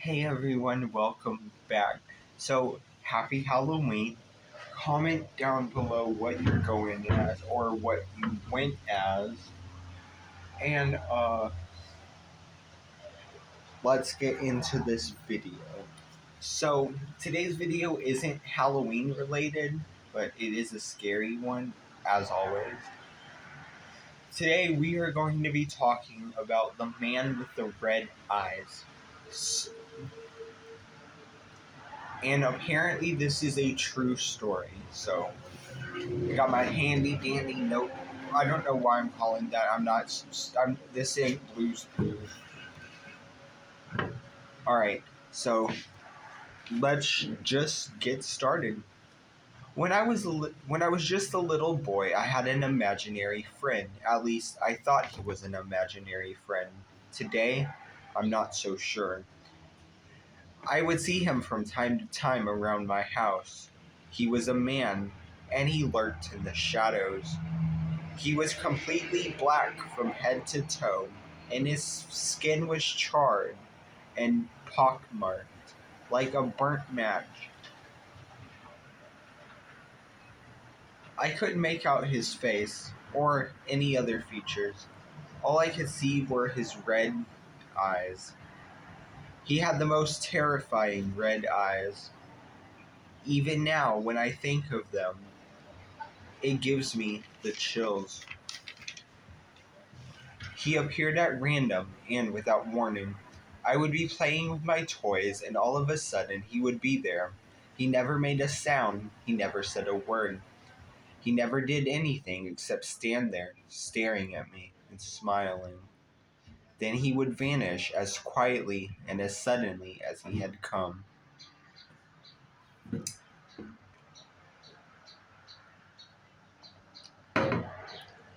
Hey everyone, welcome back. So, happy Halloween. Comment down below what you're going as or what you went as. And let's get into this video. So, today's video isn't Halloween related, but it is a scary one, as always. Today we are going to be talking about the man with the red eyes. And apparently this is a true story. So I got my handy dandy note. I don't know why I'm calling that. This ain't Blue's Clues. All right, so let's just get started. When I was just a little boy, I had an imaginary friend. At least I thought he was an imaginary friend. Today, I'm not so sure. I would see him from time to time around my house. He was a man, and he lurked in the shadows. He was completely black from head to toe, and his skin was charred and pockmarked, like a burnt match. I couldn't make out his face, or any other features. All I could see were his red eyes. He had the most terrifying red eyes. Even now, when I think of them, it gives me the chills. He appeared at random and without warning. I would be playing with my toys, and all of a sudden he would be there. He never made a sound, he never said a word. He never did anything except stand there, staring at me and smiling. Then he would vanish as quietly and as suddenly as he had come.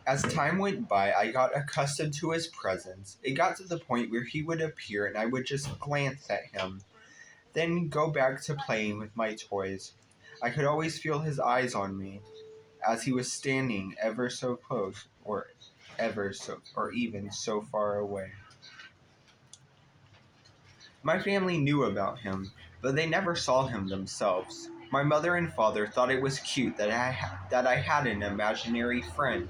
As time went by, I got accustomed to his presence. It got to the point where he would appear and I would just glance at him, then go back to playing with my toys. I could always feel his eyes on me, as he was standing ever so close, or even so far away. My family knew about him, but they never saw him themselves. My mother and father thought it was cute that I had an imaginary friend,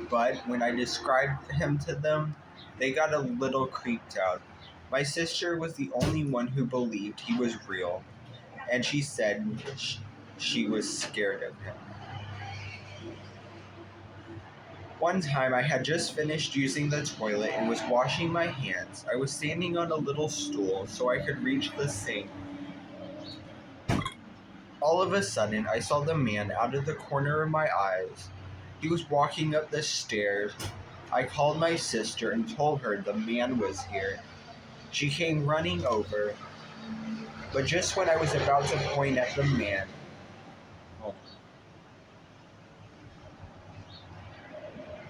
but when I described him to them, they got a little creeped out. My sister was the only one who believed he was real, and she said she was scared of him. One time I had just finished using the toilet and was washing my hands. I was standing on a little stool so I could reach the sink. All of a sudden, I saw the man out of the corner of my eyes. He was walking up the stairs. I called my sister and told her the man was here. She came running over, but just when I was about to point at the man,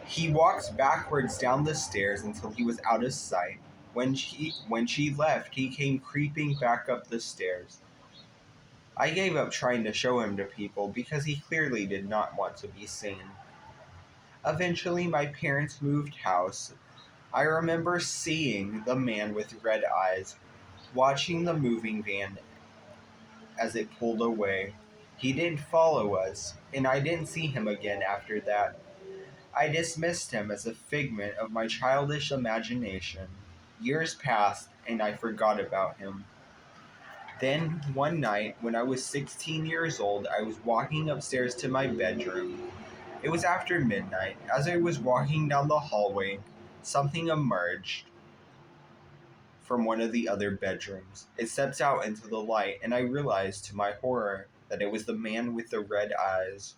he walked backwards down the stairs until he was out of sight. When she left, he came creeping back up the stairs. I gave up trying to show him to people because he clearly did not want to be seen. Eventually, my parents moved house. I remember seeing the man with red eyes, watching the moving van as it pulled away. He didn't follow us, and I didn't see him again after that. I dismissed him as a figment of my childish imagination. Years passed, and I forgot about him. Then, one night, when I was 16 years old, I was walking upstairs to my bedroom. It was after midnight. As I was walking down the hallway, something emerged from one of the other bedrooms. It stepped out into the light, and I realized to my horror that it was the man with the red eyes.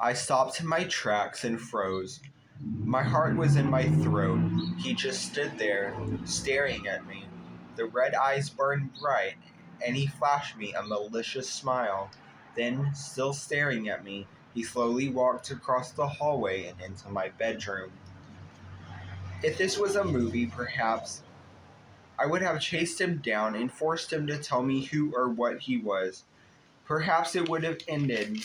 I stopped in my tracks and froze. My heart was in my throat. He just stood there, staring at me. The red eyes burned bright, and he flashed me a malicious smile. Then, still staring at me, he slowly walked across the hallway and into my bedroom. If this was a movie, perhaps I would have chased him down and forced him to tell me who or what he was. Perhaps it would have ended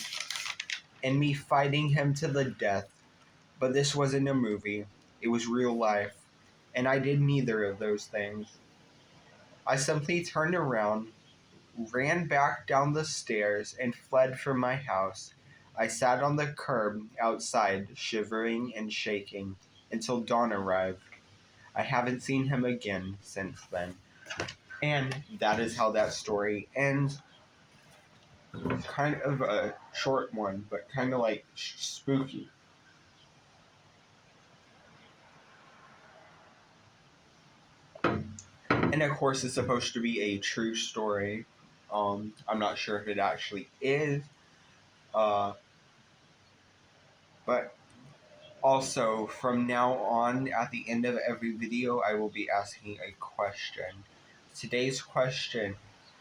in me fighting him to the death. But this wasn't a movie. It was real life. And I did neither of those things. I simply turned around, ran back down the stairs, and fled from my house. I sat on the curb outside, shivering and shaking, until dawn arrived. I haven't seen him again since then. And that is how that story ends. Kind of a short one, but kind of like spooky. And of course, it's supposed to be a true story. I'm not sure if it actually is. But also, from now on, at the end of every video, I will be asking a question. Today's question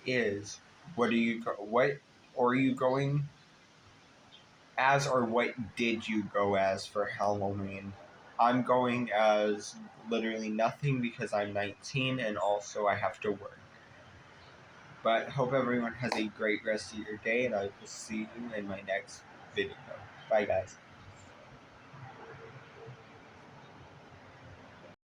is, what are you going as, or what did you go as for Halloween? I'm going as literally nothing because I'm 19 and also I have to work. But hope everyone has a great rest of your day, and I will see you in my next video. Bye, guys.